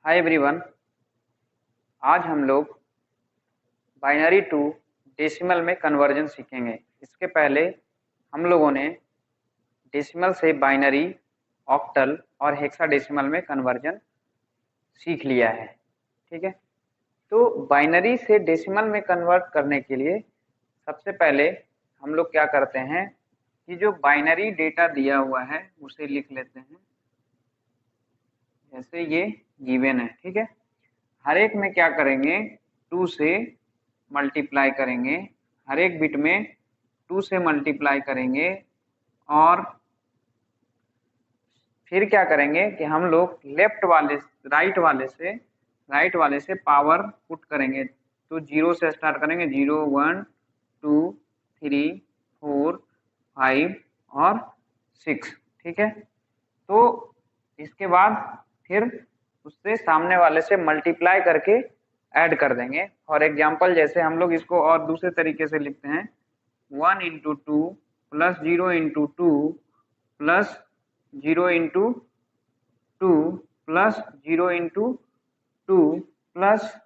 Hi everyone. आज हम लोग बाइनरी टू डेसिमल में कन्वर्जन सीखेंगे। इसके पहले हम लोगों ने डेसिमल से बाइनरी, ऑक्टल और हेक्साडेसिमल में कन्वर्जन सीख लिया है। ठीक है, तो बाइनरी से डेसिमल में कन्वर्ट करने के लिए सबसे पहले हम लोग क्या करते हैं कि जो बाइनरी डेटा दिया हुआ है उसे लिख लेते हैं। जैसे ये गिवन है, ठीक है। हर एक में क्या करेंगे, 2 से मल्टीप्लाई करेंगे, हर एक बिट में 2 से मल्टीप्लाई करेंगे और फिर क्या करेंगे कि हम लोग राइट वाले से पावर पुट करेंगे। तो 0 से स्टार्ट करेंगे, 0 1 2 3 4 5 और 6। ठीक है, तो इसके बाद फिर उससे सामने वाले से मल्टीप्लाई करके ऐड कर देंगे। फॉर एग्जाम्पल जैसे हम लोग इसको और दूसरे तरीके से लिखते हैं, 1 into 2 plus 0 into 2 plus 0 into 2 plus 0 into 2 plus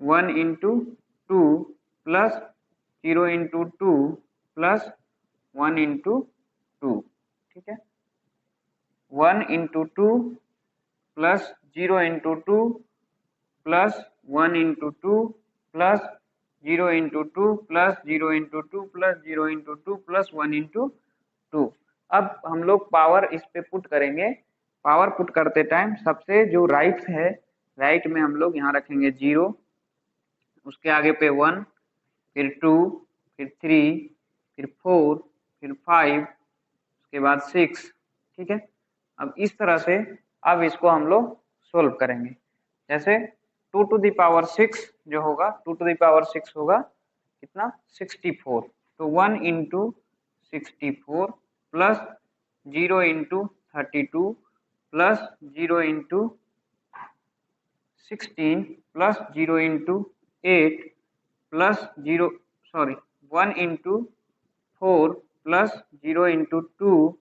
1 into 2 plus 0 into 2 plus 1 into 2। ठीक है, 1 into 2 plus 0 into 2 plus 1 into 2 plus 0 into 2 plus 0 into 2 plus 0 into 2 plus 1 into 2। अब हम लोग पावर इस पे पुट करेंगे। पावर पुट करते टाइम सबसे जो राइट है, राइट में हम लोग यहाँ रखेंगे 0, उसके आगे पे 1, फिर 2, फिर 3, फिर 4, फिर 5, उसके बाद 6। ठीक है, अब इस तरह से अब इसको हम लोग सोल्व करेंगे। जैसे 2 टू द पावर 6 जो होगा, 2 टू द पावर 6 होगा कितना, 64। तो 1 into 64 plus 0 into 32 plus 0 into 16 plus 0 into 8 plus 1 into 4 plus 0 into 2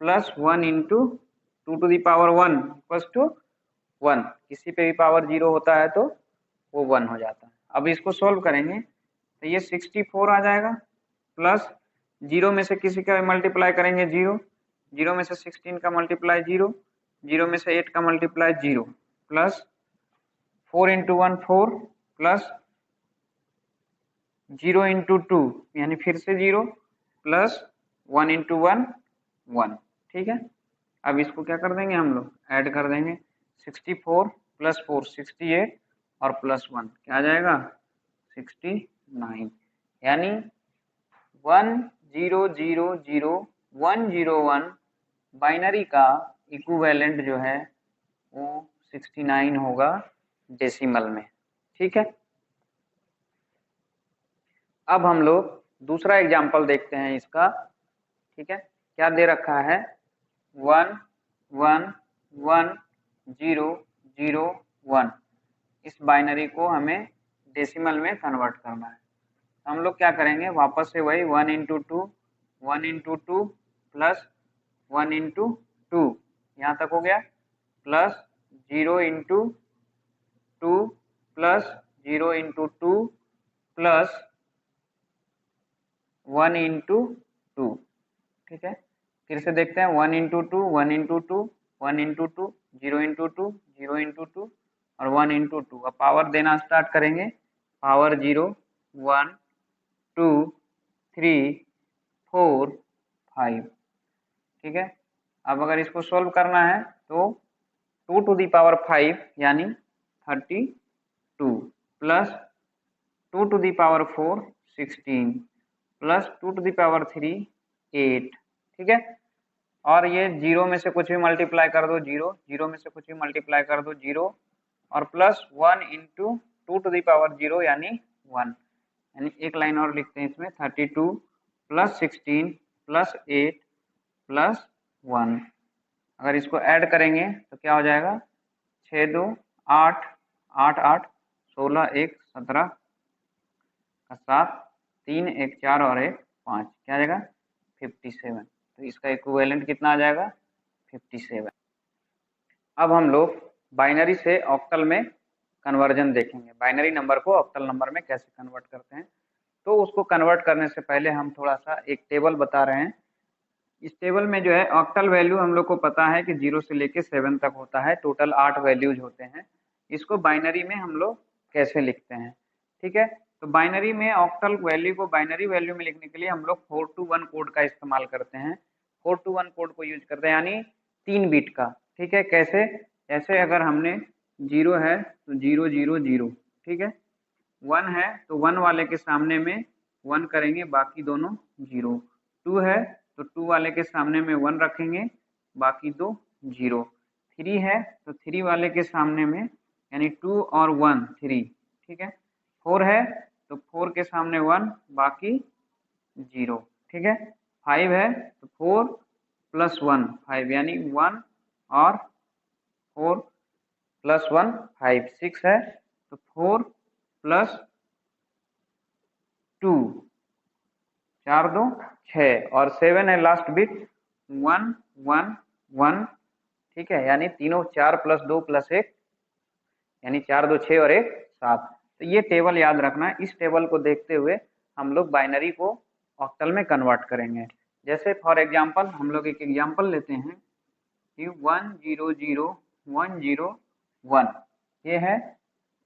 plus 1 into 2 to the power 1 equals to 1। किसी पे भी पावर 0 होता है तो वो 1 हो जाता है। अब इसको सोल्व करेंगे तो ये 64 आ जाएगा, प्लस 0 में से किसी का मल्टीप्लाई करेंगे 0, 0 में से 16 का मल्टीप्लाई 0, 0 में से 8 का multiply 0, plus 4 into 1 4 plus 0 into 2 यानी फिर से 0 प्लस 1 इंटू 1 1। ठीक है, अब इसको क्या कर देंगे, हम लोग ऐड कर देंगे। 64 प्लस 4 68 और प्लस 1 क्या आ जाएगा, 69। यानी 1000101 बाइनरी का इक्विवेलेंट जो है वो 69 होगा डेसिमल में। ठीक है, अब हम लोग दूसरा एग्जाम्पल देखते हैं इसका। ठीक है, क्या दे रखा है, 1 1 1 0 0 1। इस बाइनरी को हमें डेसिमल में कन्वर्ट करना है। हम लोग क्या करेंगे, वापस से वही 1 इंटू 2 1 इंटू 2 प्लस 1 इंटू 2 यहाँ तक हो गया, plus 0 into 2 plus 0 into 2 plus 1 into 2। ठीक है, फिर से देखते हैं, 1 into 2 1 into 2 1 into 2 0 into 2 0 into 2 और 1 इंटू 2। अब पावर देना स्टार्ट करेंगे, पावर 0 1 2 3 4 5। ठीक है, अब अगर इसको सोल्व करना है तो 2 टू दी पावर 5 यानी 32 plus 2 to the power 4 16 plus 2 to the power 3 8। ठीक है, और ये 0 में से कुछ भी मल्टीप्लाई कर दो 0, 0 में से कुछ भी मल्टीप्लाई कर दो 0 और plus 1 into 2 to the power 0 यानी 1। यानी एक लाइन और लिखते हैं इसमें, 32 प्लस 16 प्लस 8 प्लस 1। अगर इसको ऐड करेंगे तो क्या हो जाएगा, 6 2 8 8 8 16 1 17 का 7 3 1 4 और 1 5 क्या आ जाएगा 57। तो इसका इक्विवेलेंट कितना आ जाएगा 57। अब हम लोग बाइनरी से ऑक्टल में कन्वर्जन देखेंगे, बाइनरी नंबर को ऑक्टल नंबर में कैसे कन्वर्ट करते हैं। तो उसको कन्वर्ट करने से पहले हम थोड़ा सा एक टेबल बता रहे हैं। इस टेबल में जो है ऑक्टल वैल्यू हम लोग को पता है कि 0 से लेके 7 तक होता है, टोटल 8 वैल्यूज होते हैं। इसको बाइनरी में हम लोग कैसे लिखते हैं, ठीक है। तो बाइनरी में ऑक्टल वैल्यू को बाइनरी वैल्यू में लिखने के लिए हम लोग 4 to 1 कोड का इस्तेमाल करते हैं। 4 to 1 कोड को यूज करते हैं, यानी 3 बिट का, ठीक है। कैसे, जैसे अगर हमने 0 है तो 0 0 0, ठीक है। 1 है तो 1 वाले के सामने में 1 करेंगे, बाकी दोनों 0। 2 है तो 2 वाले के सामने में 1 रखेंगे, बाकी दो 0। 3 है तो 3 वाले के सामने में यानी 2 और 1 3, ठीक है। 4 है तो 4 के सामने 1, बाकी 0, ठीक है। 5 है तो 4 प्लस 1 5, यानी 1 और 4 प्लस 1 5। 6 है तो 4 प्लस 2 4 2 6, और 7 है लास्ट बिट 1 1 1, ठीक है। यानी तीनों 4 प्लस 2 प्लस 1, यानी 4 2 6 और 1 7। तो ये टेबल याद रखना है। इस टेबल को देखते हुए हम लोग बाइनरी को ऑक्टल में कन्वर्ट करेंगे। जैसे फॉर एग्जांपल हम लोग एक एग्जांपल लेते हैं कि 1 0 0 1 0 1, ये है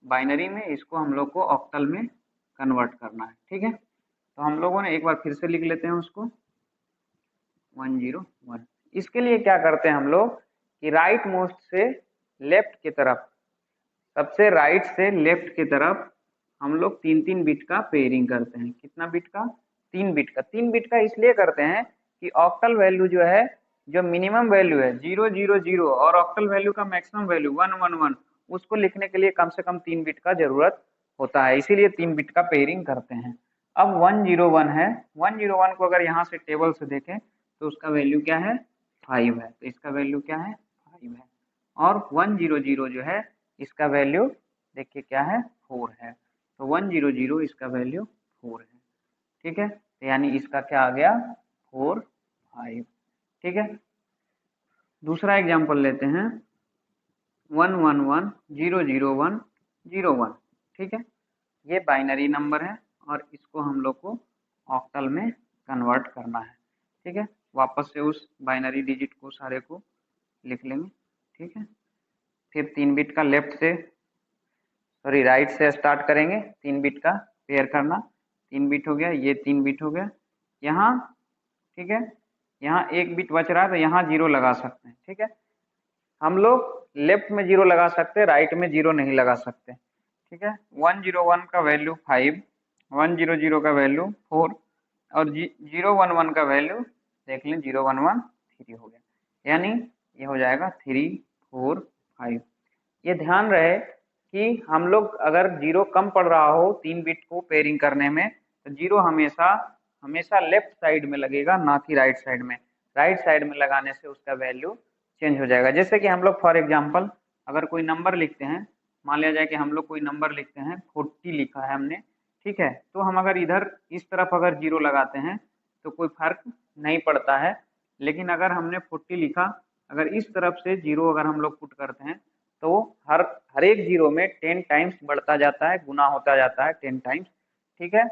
बाइनरी में, इसको हम लोग को ऑक्टल में कन्वर्ट करना है, ठीक है। तो हम लोगों ने एक बार फिर से लिख लेते हैं उसको 1 0 1। इसके लिए क्या करते हैं हम लोग कि राइट मोस्ट से लेफ्ट की तरफ, सबसे राइट से लेफ्ट की तरफ हम लोग 3 बिट का पेयरिंग करते हैं। कितना बिट का? 3 बिट का। 3 बिट का इसलिए करते हैं कि ऑक्टल वैल्यू जो है, जो मिनिमम वैल्यू है 0 0 0 और ऑक्टल वैल्यू का मैक्सिमम वैल्यू 1 1 1, उसको लिखने के लिए कम से कम 3 बिट का जरूरत होता है, इसीलिए 3 बिट का पेयरिंग करते हैं। अब 1 0 1 है, 1 0 1 को अगर यहाँ से टेबल से देखें तो उसका वैल्यू क्या है? 5 है, तो इसका वैल्यू क्या है? 5 है। और 1 0 0 जो है इसका वैल्यू देखिए क्या है? 4 है। तो 1 0 0 इसका वैल्यू 4 है, ठीक है। तो यानी इसका क्या आ गया? 4 5, ठीक है। दूसरा एग्जांपल लेते हैं 1 1 1 0 0 1 0 1, ठीक है। ये बाइनरी नंबर है और इसको हम लोग को ऑक्टल में कन्वर्ट करना है, ठीक है। वापस से उस बाइनरी डिजिट को सारे को लिख लेंगे, ठीक है। फिर 3 बिट का लेफ्ट से, सॉरी राइट से स्टार्ट करेंगे। 3 बिट का पेयर करना, 3 बिट हो गया, ये 3 बिट हो गया यहाँ, ठीक है। यहाँ 1 बिट बच रहा है तो यहाँ 0 लगा सकते हैं, ठीक है। हम लोग लेफ्ट में 0 लगा सकते हैं, राइट में 0 नहीं लगा सकते, ठीक है। 1 0 1 का वैल्यू 5, 1 0 0 का वैल्यू 4 और 0 1 1 का वैल्यू देख लें 0 1 1 3 हो गया, यानी ये हो जाएगा 3 4 5। ये ध्यान रहे कि हम लोग अगर 0 कम पड़ रहा हो 3 बिट को पेयरिंग करने में, तो 0 हमेशा हमेशा लेफ्ट साइड में लगेगा, ना कि राइट साइड में। राइट साइड में लगाने से उसका वैल्यू चेंज हो जाएगा। जैसे कि हम लोग फॉर एग्जांपल अगर कोई नंबर लिखते हैं, मान लिया जाए कि हम लोग कोई नंबर लिखते हैं 40 लिखा है हमने, ठीक है। तो हम अगर इधर इस तरफ अगर 0 लगाते हैं तो कोई फर्क नहीं पड़ता है, लेकिन अगर हमने 40 लिखा, अगर इस तरफ से 0 अगर हम लोग पुट करते हैं तो हर एक 0 में 10 टाइम्स बढ़ता जाता है, गुना होता जाता है 10 टाइम्स, ठीक है।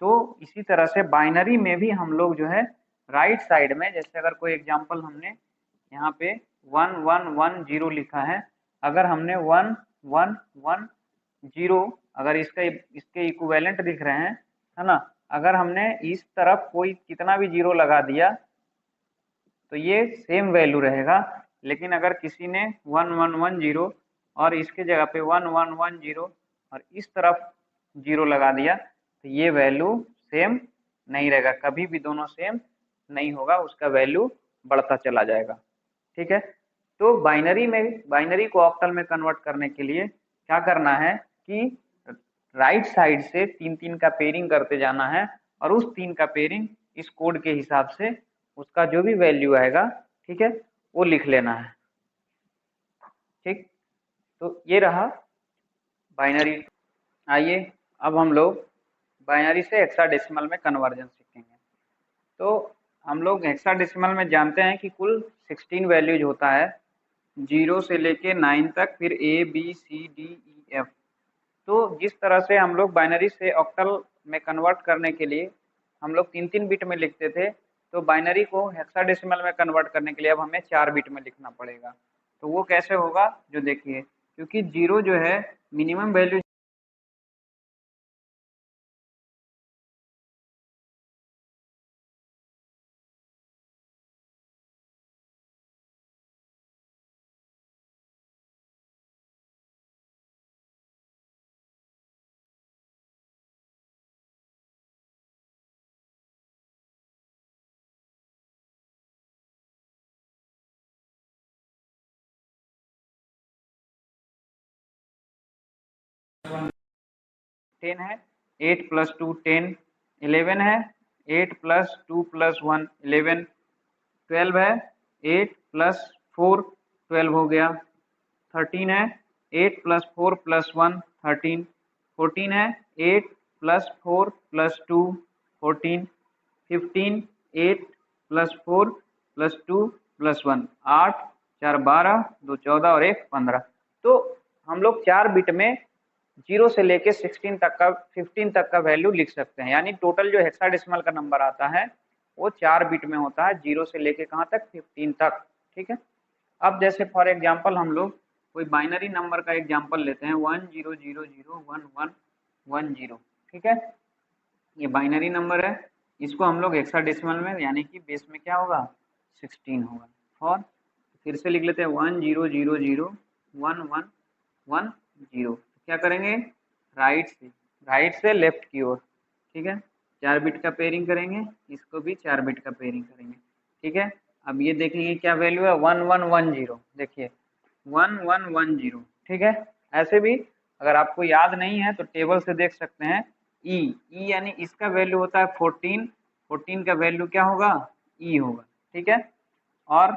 तो इसी तरह से बाइनरी में भी हम लोग जो है राइट साइड में, जैसे अगर कोई एग्जांपल हमने यहाँ पे 1 1 1 0 लिखा है, अगर हमने 1 1 1 0 अगर इसके इक्विवेलेंट दिख रहे हैं, है ना, अगर हमने इस तरफ कोई कितना भी 0 लगा दिया तो ये सेम वैल्यू रहेगा। लेकिन अगर किसी ने 1 1 1 0 और इसके जगह पे 1 1 1 0 और इस तरफ 0 लगा दिया तो ये वैल्यू सेम नहीं रहेगा, कभी भी दोनों सेम नहीं होगा, उसका वैल्यू बढ़ता चला जाएगा, ठीक है। तो बाइनरी को ऑक्टल में कन्वर्ट करने के लिए क्या करना है कि राइट साइड से 3 3 का पेयरिंग करते जाना है और उस 3 का पेयरिंग इस कोड के हिसाब से उसका जो भी वैल्यू आएगा, ठीक है, वो लिख लेना है, ठीक। तो ये रहा बाइनरी। आइए अब हम लोग बाइनरी से हेक्साडेसिमल में कन्वर्जन सीखेंगे। तो हम लोग हेक्साडेसिमल में जानते हैं कि कुल 16 वैल्यूज होता है, 0 से लेके 9 तक, फिर ABCDEF। तो जिस तरह से हम लोग बाइनरी से ऑक्टल में कन्वर्ट करने के लिए हम लोग 3-3 बिट में लिखते थे, तो बाइनरी को हेक्साडेसिमल में कन्वर्ट करने के लिए अब हमें 4 बिट में लिखना पड़ेगा। तो वो कैसे होगा, जो देखिए, क्योंकि 0 जो है मिनिमम वैल्यू टेन है, 8 + 2 10, 11 है, 8 + 2 + 1 11, 12 है, 8 + 4 12 हो गया, 13 है, 8 + 4 + 1 13, 14 है, 8 + 4 + 2 14, 15 8 + 4 + 2 + 1 8, 4 12, 2 14 और 1 15। तो हम लोग 4 बिट में 0 से लेके 16 तक का 15 तक का वैल्यू लिख सकते हैं, यानी टोटल जो हेक्साडेसिमल का नंबर आता है वो 4 बिट में होता है, 0 से लेके कहाँ तक, 15 तक। ठीक है, अब जैसे फॉर एग्जांपल हम लोग कोई बाइनरी नंबर का एग्जांपल लेते हैं 10001110। ठीक है, ये बाइनरी नंबर है, इसको हम लोग हेक्साडेसिमल में यानी कि बेस में क्या होगा, 16 होगा। और फिर से लिख लेते हैं 10001110। क्या करेंगे, राइट से लेफ्ट की ओर। ठीक है, 4 बिट का पेयरिंग करेंगे, इसको भी 4 बिट का पेयरिंग करेंगे। ठीक है, अब ये देखेंगे क्या वैल्यू है, 1110। देखिए 1110। ठीक है, ऐसे भी अगर आपको याद नहीं है तो टेबल से देख सकते हैं, ई यानी इसका वैल्यू होता है 14, 14 का वैल्यू क्या होगा, ई होगा। ठीक है, और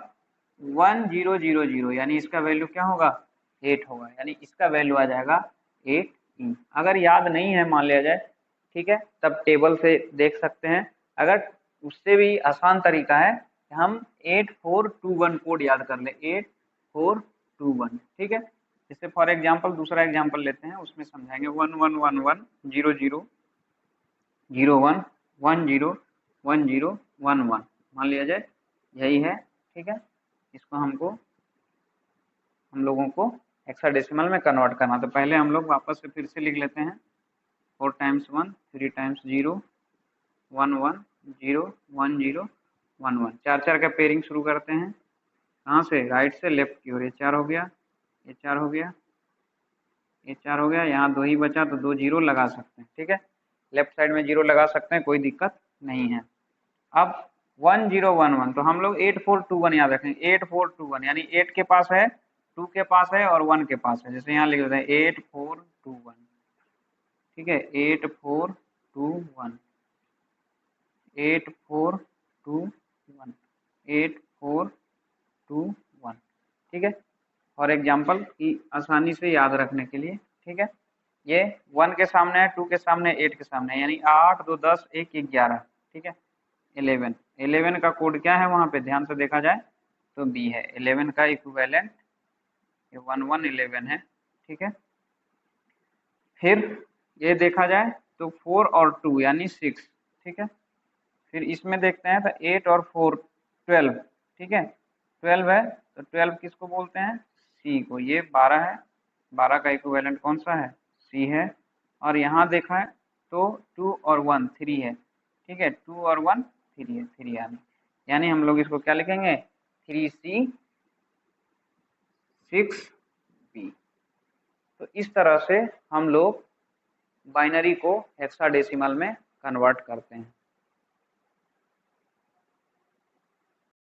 1000 यानी इसका वैल्यू क्या होगा, 8 होगा, यानी इसका वैल्यू आ जाएगा 8 ई। अगर याद नहीं है मान लिया जाए, ठीक है, तब टेबल से देख सकते हैं। अगर उससे भी आसान तरीका है कि हम 8421 कोड याद कर ले, 8421। ठीक है, जैसे फॉर एग्जांपल दूसरा एग्जांपल लेते हैं, उसमें समझाएंगे 11110001101011 मान लिया जाए, यही है। ठीक है, इसको हम लोगों को हेक्साडेसिमल में कन्वर्ट करना। तो पहले हम लोग वापस से फिर से लिख लेते हैं, 4 × 1 3 × 0 1 1 0 1 0 1 1, 4 का पेयरिंग शुरू करते हैं, कहाँ से, राइट से लेफ्ट की ओर। ये 4 हो गया, ये 4 हो गया, ये 4 हो गया, यहाँ 2 ही बचा तो 2 0 लगा सकते हैं। ठीक है, लेफ्ट साइड में 0 लगा सकते हैं, कोई दिक्कत नहीं है। अब 1011 तो हम लोग 8421 याद रखेंगे, 8421 यानी 8 के पास है, 2 के पास है और 1 के पास है। जैसे यहाँ लिख देते हैं 8421। ठीक है, 8421 8421 8421। ठीक है, फॉर एग्जाम्पल की आसानी से याद रखने के लिए। ठीक है, ये 1 के सामने है, 2 के सामने, 8 के सामने है, यानी 8 2 10 1 11। ठीक है, 11 11 का कोड क्या है वहाँ पे, ध्यान से देखा जाए तो बी है, 11 का इक्विवेलेंट ये 1111 है। ठीक है, फिर ये देखा जाए तो 4 और 2 यानी 6। ठीक है, फिर इसमें देखते हैं तो 8 और 4 12। ठीक है, 12 है तो 12 किसको बोलते हैं, सी को। ये 12 है, 12 का इक्विवेलेंट कौन सा है, सी है। और यहाँ देखा है तो 2 और 1 3 है। ठीक है, 2 और 1 3 है, 3 यानी हम लोग इसको क्या लिखेंगे, 3C 6B। तो इस तरह से हम लोग बाइनरी को हेक्साडेसिमल में कन्वर्ट करते हैं।